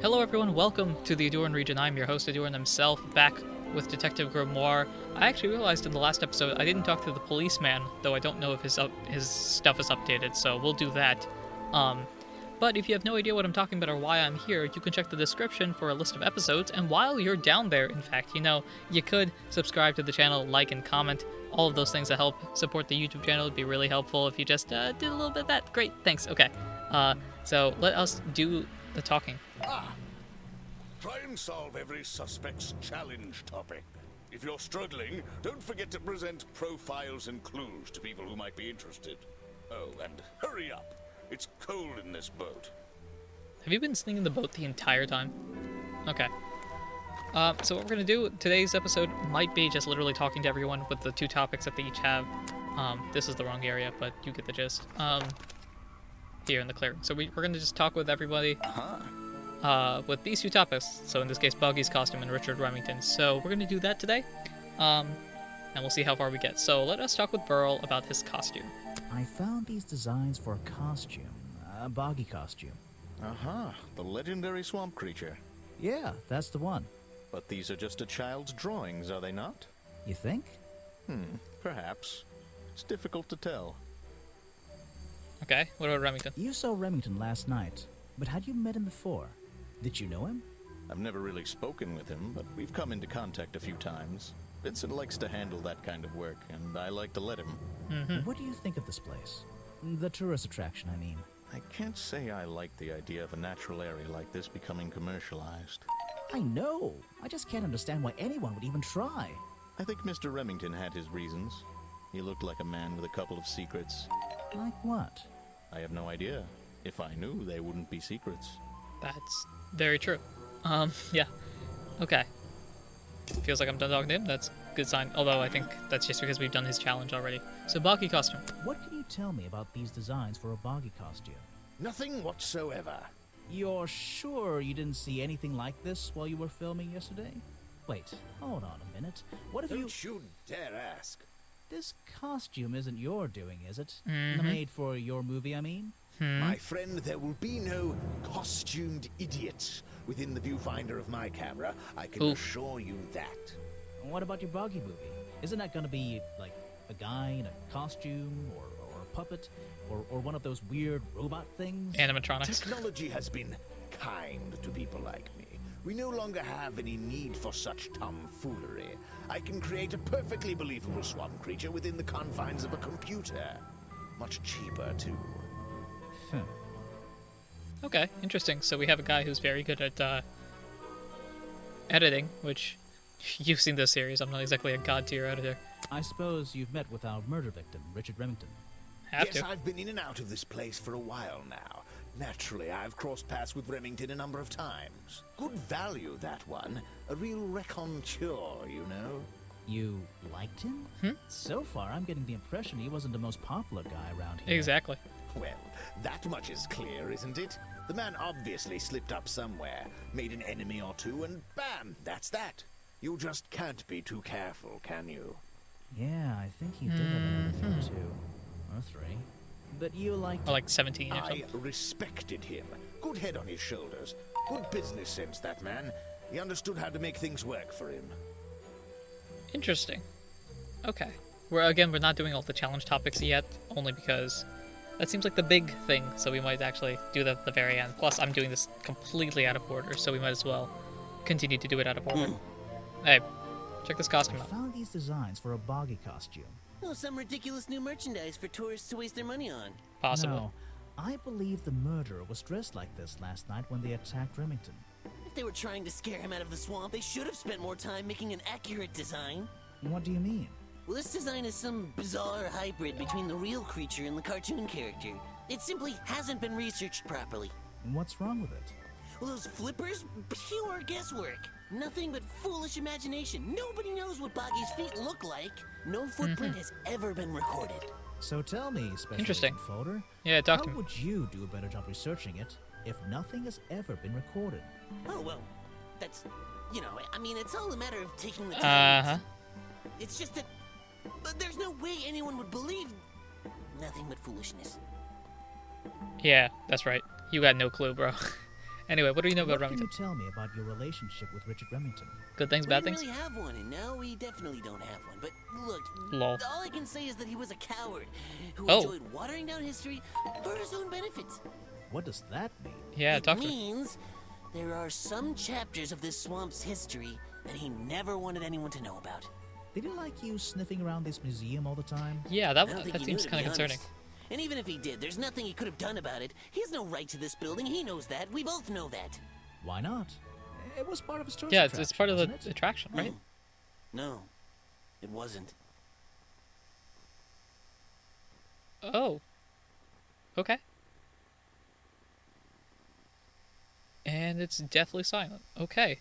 Hello everyone, welcome to the Ahdurin region. I'm your host, Ahdurin himself, back with Detective Grimoire. I actually realized in the last episode I didn't talk to the policeman, though I don't know if his stuff is updated, so we'll do that. But if you have no idea what I'm talking about or why I'm here, you can check the description for a list of episodes, and while you're down there, in fact, you could subscribe to the channel, like and comment. All of those things that help support the YouTube channel would be really helpful if you just did a little bit of that. Great, thanks. Okay, so let us do the talking. Try and solve every suspect's challenge topic. If you're struggling, don't forget to present profiles and clues to people who might be interested. Oh, and hurry up. It's cold in this boat. Have you been singing the boat the entire time? Okay. So what we're gonna do, today's episode might be just literally talking to everyone with the two topics that they each have. This is the wrong area, but you get the gist. Here in the clearing. So we're gonna just talk with everybody. With these two topics. So in this case, Buggy's costume and Richard Remington. So we're gonna do that today. And we'll see how far we get. So let us talk with Burl about his costume. I found these designs for a costume. A boggy costume. The legendary swamp creature. Yeah, that's the one. But these are just a child's drawings, are they not? You think? Perhaps. It's difficult to tell. Okay, what about Remington? You saw Remington last night, but had you met him before? Did you know him? I've never really spoken with him, but we've come into contact a few times. Vincent likes to handle that kind of work, and I like to let him. What do you think of this place? The tourist attraction, I mean. I can't say I like the idea of a natural area like this becoming commercialized. I know! I just can't understand why anyone would even try. I think Mr. Remington had his reasons. He looked like a man with a couple of secrets. Like what? I have no idea. If I knew, they wouldn't be secrets. That's very true. Yeah. Okay. Feels like I'm done talking to him. That's a good sign. Although I think that's just because we've done his challenge already. So boggy costume. What can you tell me about these designs for a boggy costume? Nothing whatsoever. You're sure you didn't see anything like this while you were filming yesterday? Wait, hold on a minute. What if Don't you dare ask. This costume isn't your doing, is it? Made for your movie, I mean? My friend, there will be no costumed idiots within the viewfinder of my camera. I can assure you that. What about your boggy movie? Isn't that gonna be, like, a guy in a costume, or a puppet, or one of those weird robot things? Animatronics. Technology has been kind to people like me. We no longer have any need for such tomfoolery. I can create a perfectly believable swamp creature within the confines of a computer. Much cheaper, too. Okay, interesting. So we have a guy who's very good at editing, which you've seen this series. I'm not exactly a god-tier editor. I suppose you've met with our murder victim, Richard Remington. Have Yes, to. I've been in and out of this place for a while now. Naturally, I've crossed paths with Remington a number of times. Good value, that one. A real raconteur, you know. You liked him? So far, I'm getting the impression he wasn't the most popular guy around here. Exactly. Well, that much is clear, isn't it? The man obviously slipped up somewhere, made an enemy or two, and bam, that's that. You just can't be too careful, can you? Yeah, I think he did have an enemy or two. Or three. But you liked Or like 17 or I something. respected him. Good head on his shoulders. Good business sense, that man. He understood how to make things work for him. Interesting. Okay. We're not doing all the challenge topics yet, only because that seems like the big thing, so we might actually do that at the very end. Plus, I'm doing this completely out of order, so we might as well continue to do it out of order. Hey, check this costume I out. found these designs for a boggy costume. Oh, some ridiculous new merchandise for tourists to waste their money on. Possible. No, I believe the murderer was dressed like this last night when they attacked Remington. If they were trying to scare him out of the swamp, they should have spent more time making an accurate design. What do you mean? Well, this design is some bizarre hybrid between the real creature and the cartoon character. It simply hasn't been researched properly. What's wrong with it? Well, those flippers? Pure guesswork. Nothing but foolish imagination. Nobody knows what Boggy's feet look like. No footprint has ever been recorded. So tell me, Special Interesting. Agent Folder, Yeah, talk how to me. would you do a better job researching it if nothing has ever been recorded? Oh, well, that's, I mean, it's all a matter of taking the time. Uh-huh. It's just that but there's no way anyone would believe nothing but foolishness. Yeah, that's right. You got no clue, bro. Anyway, what do you know about What can Remington? you tell me about your relationship with Richard Remington? Good things, We bad didn't things? really have one, and now we definitely don't have one. But look, Lol. all I can say is that he was a coward who Oh. enjoyed watering down history for his own benefit. What does that mean? Yeah, It talk to me. means there are some chapters of this swamp's history that he never wanted anyone to know about. Did he like you sniffing around this museum all the time? Yeah, I that don't think that he knew, seems to kind be of concerning. honest. And even if he did, there's nothing he could have done about it. He has no right to this building. He knows that. We both know that. Why not? It was part of his tourist Yeah, attraction, it's part of the wasn't it? attraction, right? No, it wasn't. Oh. Okay. And it's deathly silent. Okay.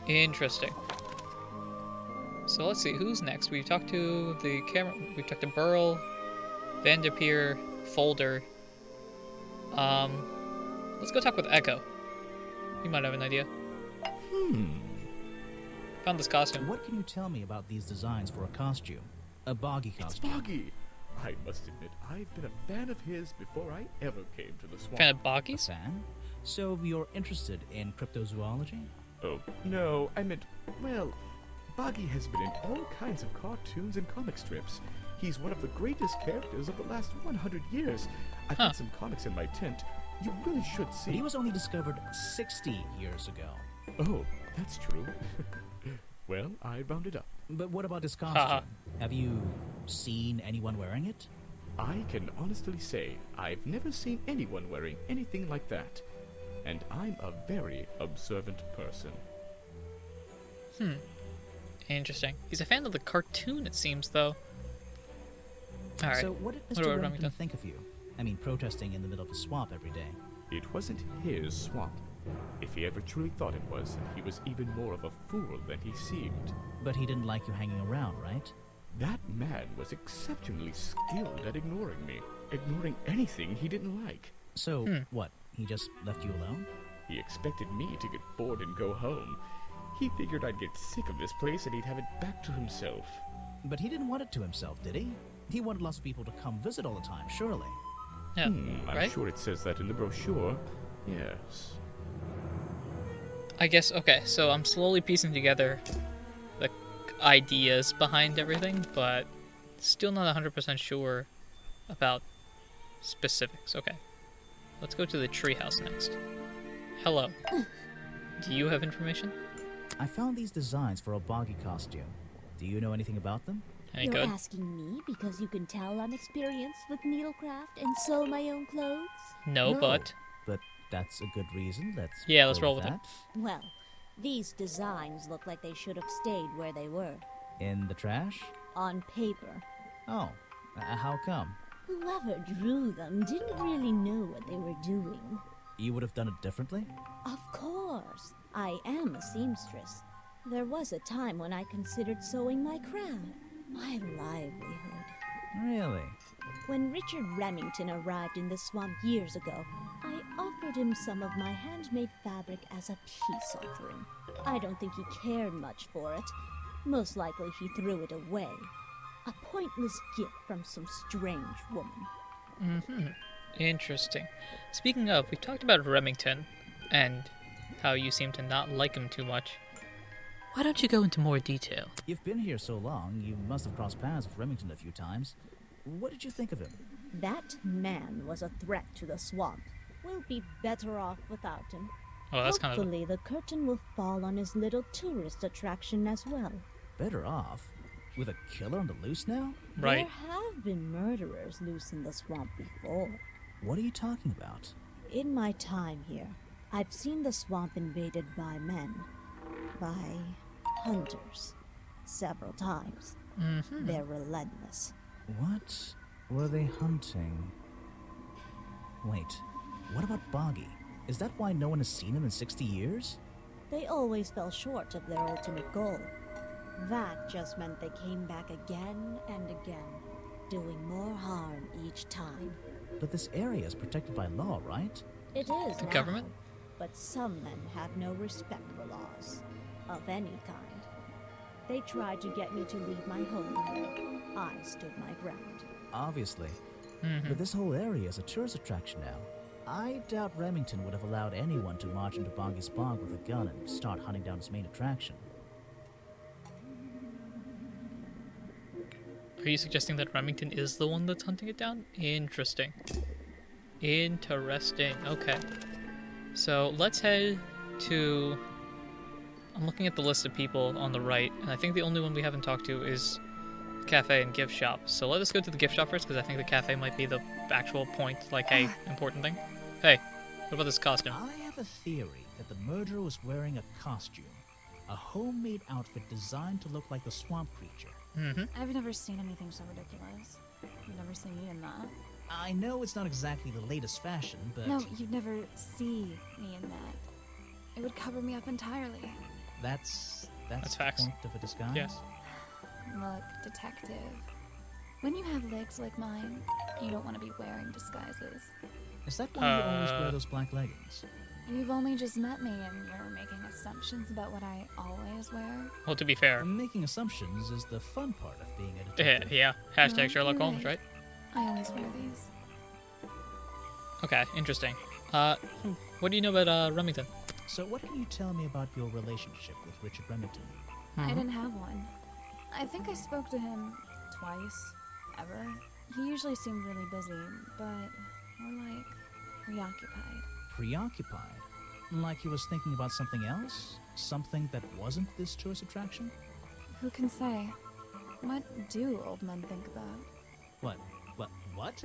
Interesting. So let's see, who's next? We've talked to the camera. We've talked to Burl, Vanderpeer, Folder. Let's go talk with Echo. You might have an idea. Found this costume. What can you tell me about these designs for a costume? A boggy costume. Boggy! I must admit, I've been a fan of his before I ever came to the swamp. Fan of A Boggies? fan? So you're interested in cryptozoology? Oh, no, I meant, well, Boggy has been in all kinds of cartoons and comic strips. He's one of the greatest characters of the last 100 years. I've Huh. got some comics in my tent. You really should see. But he was only discovered 60 years ago. Oh, that's true. Well, I rounded up. But what about his Haha. costume? Have you seen anyone wearing it? I can honestly say I've never seen anyone wearing anything like that. And I'm a very observant person. Interesting. He's a fan of the cartoon, it seems, though. Alright. So what did What Mr. about Remington Remington? think of you? I mean, protesting in the middle of a swamp every day. It wasn't his swamp. If he ever truly thought it was, he was even more of a fool than he seemed. But he didn't like you hanging around, right? That man was exceptionally skilled at ignoring me, ignoring anything he didn't like. So, what? He just left you alone? He expected me to get bored and go home. He figured I'd get sick of this place and he'd have it back to himself. But he didn't want it to himself, did he? He wanted lots of people to come visit all the time, surely. Yeah, I'm right? sure it says that in the brochure. Yes. I guess, okay, so I'm slowly piecing together the ideas behind everything, but still not 100% sure about specifics. Okay, let's go to the treehouse next. Hello. Do you have information? I found these designs for a boggy costume. Do you know anything about them? Any You're good? asking me because you can tell I'm experienced with needlecraft and sew my own clothes? No, but But that's a good reason. Yeah, let's go roll with it. that. Well, these designs look like they should have stayed where they were. In the trash? On paper. Oh, how come? Whoever drew them didn't really know what they were doing. You would have done it differently? Of course, I am a seamstress. There was a time when I considered sewing my crown, my livelihood. Really? When Richard Remington arrived in the swamp years ago, I offered him some of my handmade fabric as a peace offering. I don't think he cared much for it. Most likely he threw it away. A pointless gift from some strange woman. interesting. Speaking of, we talked about Remington and how you seem to not like him too much. Why don't you go into more detail? You've been here so long, you must have crossed paths with Remington a few times. What did you think of him? That man was a threat to the swamp. We'll be better off without him. Oh, that's kind of Hopefully the curtain will fall on his little tourist attraction as well. Better off? With a killer on the loose now? right. There have been murderers loose in the swamp before. What are you talking about? In my time here, I've seen the swamp invaded by men. By hunters. Several times. They're relentless. What were they hunting? Wait, what about Boggy? Is that why no one has seen him in 60 years? They always fell short of their ultimate goal. That just meant they came back again and again, doing more harm each time. But this area is protected by law, right? It is The now, government? but some men have no respect for laws, of any kind. They tried to get me to leave my home here. I stood my ground. Obviously. But this whole area is a tourist attraction now. I doubt Remington would have allowed anyone to march into Boggy's bog with a gun and start hunting down his main attraction. Are you suggesting that Remington is the one that's hunting it down? Interesting. Interesting. Okay. So let's head to... I'm looking at the list of people on the right, and I think the only one we haven't talked to is cafe and gift shop. So let us go to the gift shop first, because I think the cafe might be the actual point, like a important thing. Hey, what about this costume? I have a theory that the murderer was wearing a costume. A homemade outfit designed to look like the swamp creature. I've never seen anything so ridiculous. You've never seen me in that. I know it's not exactly the latest fashion, but... No, you'd never see me in that. It would cover me up entirely. That's the facts. point of a disguise? Yes. Look, detective. When you have legs like mine, you don't want to be wearing disguises. Is that why you always wear those black leggings? You've only just met me and you're making assumptions about what I always wear. Well, to be fair. Making assumptions is the fun part of being a detective. Yeah. Hashtag No, Sherlock you're Holmes, right? I always wear these. Okay, interesting. What do you know about Remington? So what can you tell me about your relationship with Richard Remington? I didn't have one. I think I spoke to him twice, ever. He usually seemed really busy, but more like preoccupied. Preoccupied? Like he was thinking about something else? Something that wasn't this tourist attraction? Who can say? What do old men think about? What? What?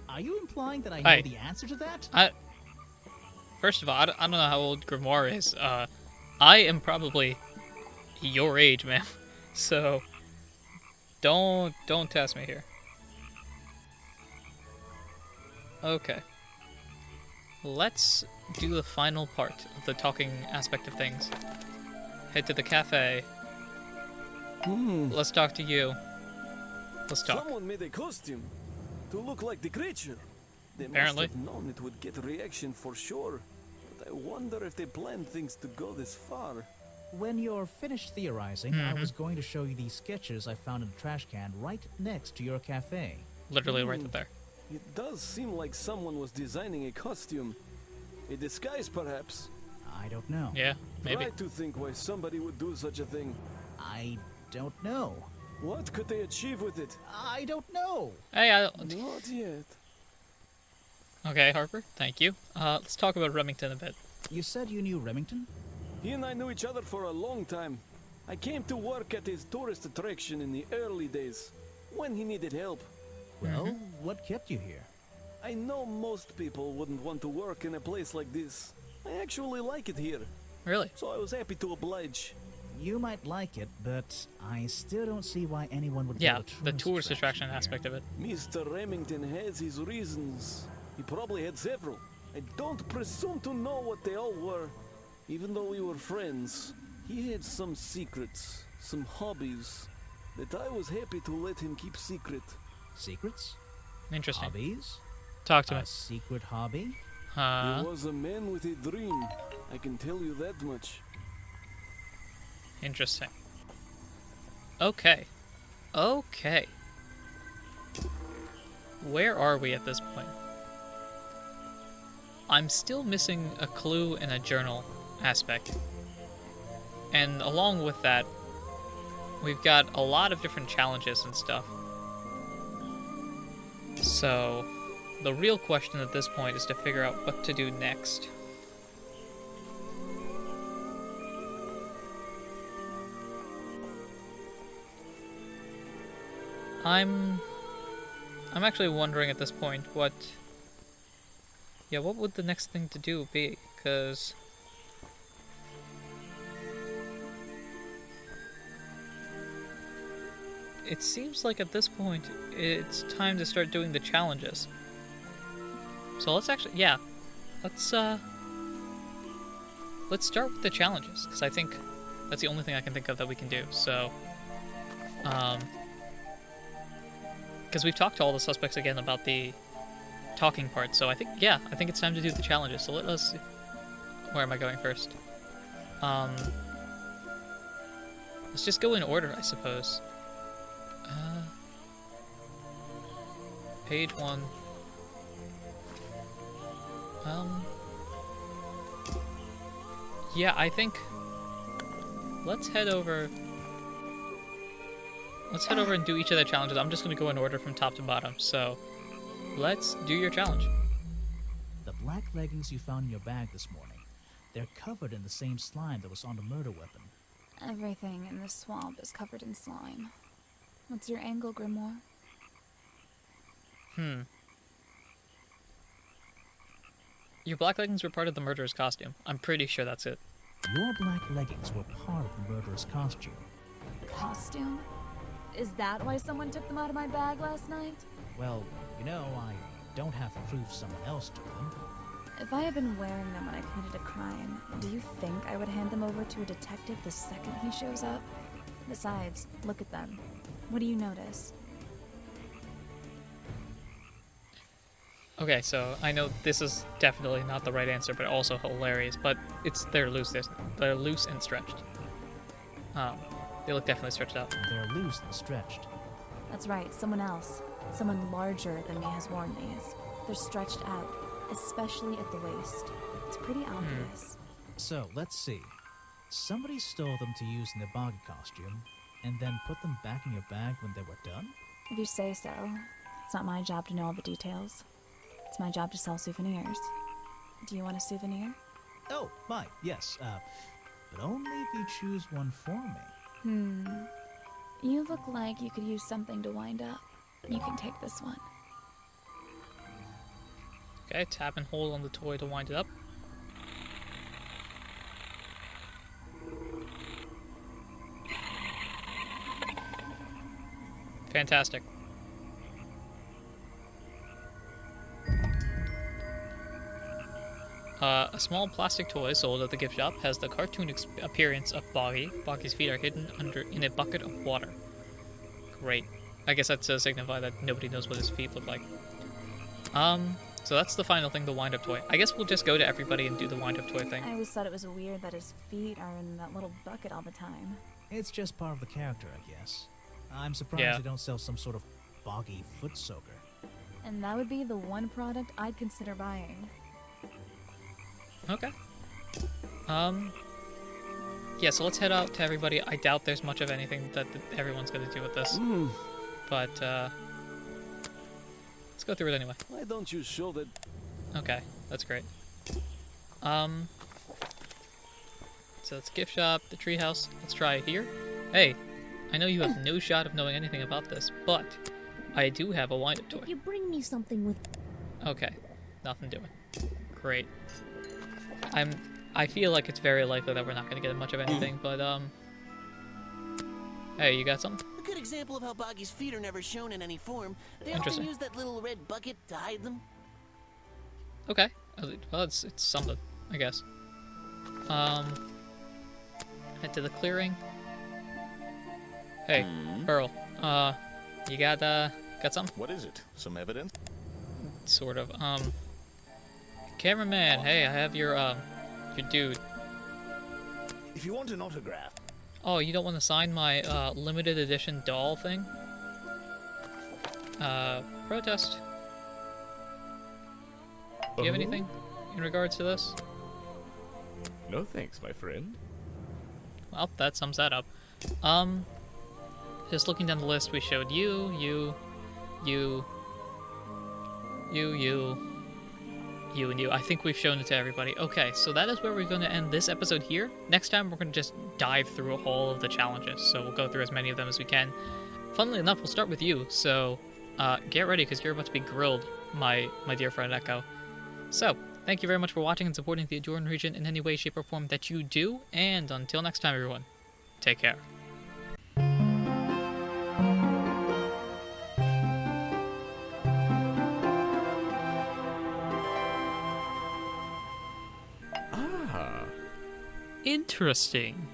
Are you implying that I Hey. know the answer to that? First of all, I don't know how old Grimoire is. I am probably your age, man. So, don't test me here. Okay. Let's do the final part of the talking aspect of things. Head to the cafe. Let's talk to you. Let's talk. Someone made a costume to look like the creature. They Apparently. must have known it would get a reaction for sure. But I wonder if they planned things to go this far. When you're finished theorizing, I was going to show you these sketches I found in a trash can right next to your cafe. Literally right there. It does seem like someone was designing a costume. A disguise, perhaps. I don't know. Yeah, maybe. Try to think why somebody would do such a thing. I don't know. What could they achieve with it? I don't know. Hey, Not yet. okay, Harper. Thank you. Let's talk about Remington a bit. You said you knew Remington? He and I knew each other for a long time. I came to work at his tourist attraction in the early days, when he needed help. Well, what kept you here? I know most people wouldn't want to work in a place like this. I actually like it here, Really? so I was happy to oblige. You might like it, but I still don't see why anyone would Yeah, build a the tourist attraction here. aspect of it. Mr. Remington has his reasons. He probably had several. I don't presume to know what they all were. Even though we were friends, he had some secrets, some hobbies, that I was happy to let him keep secret. Secrets? Interesting. Hobbies? Talk to me. A secret hobby? He was a man with a dream. I can tell you that much. Interesting. Okay. Okay. Where are we at this point? I'm still missing a clue and a journal aspect. And along with that, we've got a lot of different challenges and stuff. So, the real question at this point is to figure out what to do next. I'm actually wondering at this point what would the next thing to do be? Because it seems like at this point it's time to start doing the challenges. So let's actually, let's start with the challenges, because I think that's the only thing I can think of that we can do. So, because we've talked to all the suspects again about the talking part, so I think it's time to do the challenges. So let us, where am I going first? Let's just go in order, I suppose. Page 1. Yeah, I think let's head over and do each of the challenges. I'm just going to go in order from top to bottom. So, let's do your challenge. The black leggings you found in your bag this morning, they're covered in the same slime that was on the murder weapon. Everything in this swamp is covered in slime. What's your angle, Grimoire? Your black leggings were part of the murderer's costume. I'm pretty sure that's it. Your black leggings were part of the murderer's costume. Costume? Is that why someone took them out of my bag last night? Well, you know, I don't have proof someone else took them. If I had been wearing them when I committed a crime, do you think I would hand them over to a detective the second he shows up? Besides, look at them. What do you notice? Okay, so I know this is definitely not the right answer, but also hilarious. But they're loose. They're loose and stretched. They look definitely stretched out. They're loose and stretched. That's right, someone else. Someone larger than me has worn these. They're stretched out, especially at the waist. It's pretty obvious. So, let's see. Somebody stole them to use in their boggy costume, and then put them back in your bag when they were done? If you say so. It's not my job to know all the details. It's my job to sell souvenirs. Do you want a souvenir? Oh, my, yes. But only if you choose one for me. You look like you could use something to wind up. You can take this one. Okay, tap and hold on the toy to wind it up. Fantastic. A small plastic toy sold at the gift shop has the cartoon appearance of Boggy. Boggy's feet are hidden in a bucket of water. Great. I guess that's to signify that nobody knows what his feet look like. So that's the final thing, the wind-up toy. I guess we'll just go to everybody and do the wind-up toy thing. I always thought it was weird that his feet are in that little bucket all the time. It's just part of the character, I guess. I'm surprised they don't sell some sort of boggy foot soaker. And that would be the one product I'd consider buying. Okay. Yeah, so let's head out to everybody. I doubt there's much of anything that everyone's going to do with this. But, let's go through it anyway. Why don't you show that? Okay, that's great. So it's gift shop, the treehouse. Let's try it here. Hey, I know you have no shot of knowing anything about this, but I do have a wind-up toy. If you bring me something with... Okay, nothing doing. Great. I feel like it's very likely that we're not going to get much of anything, but, hey, you got something? A good example of how Boggy's feet are never shown in any form. They often Interesting. use that little red bucket to hide them. Okay. Well, it's something, I guess. Head to the clearing. Hey, Pearl. You got something? What is it? Some evidence? Sort of. Cameraman, hey, I have your dude. If you want an autograph, Oh, you don't want to sign my, limited edition doll thing? Protest. Do you have anything in regards to this? No thanks, my friend. Well, that sums that up. Just looking down the list, we showed you, and you. I think we've shown it to everybody. Okay, so that is where we're going to end this episode here. Next time, we're going to just dive through all of the challenges. So we'll go through as many of them as we can. Funnily enough, we'll start with you. So get ready, because you're about to be grilled, my dear friend Echo. So, thank you very much for watching and supporting the Ahdurin region in any way, shape, or form that you do. And until next time, everyone, take care. Interesting.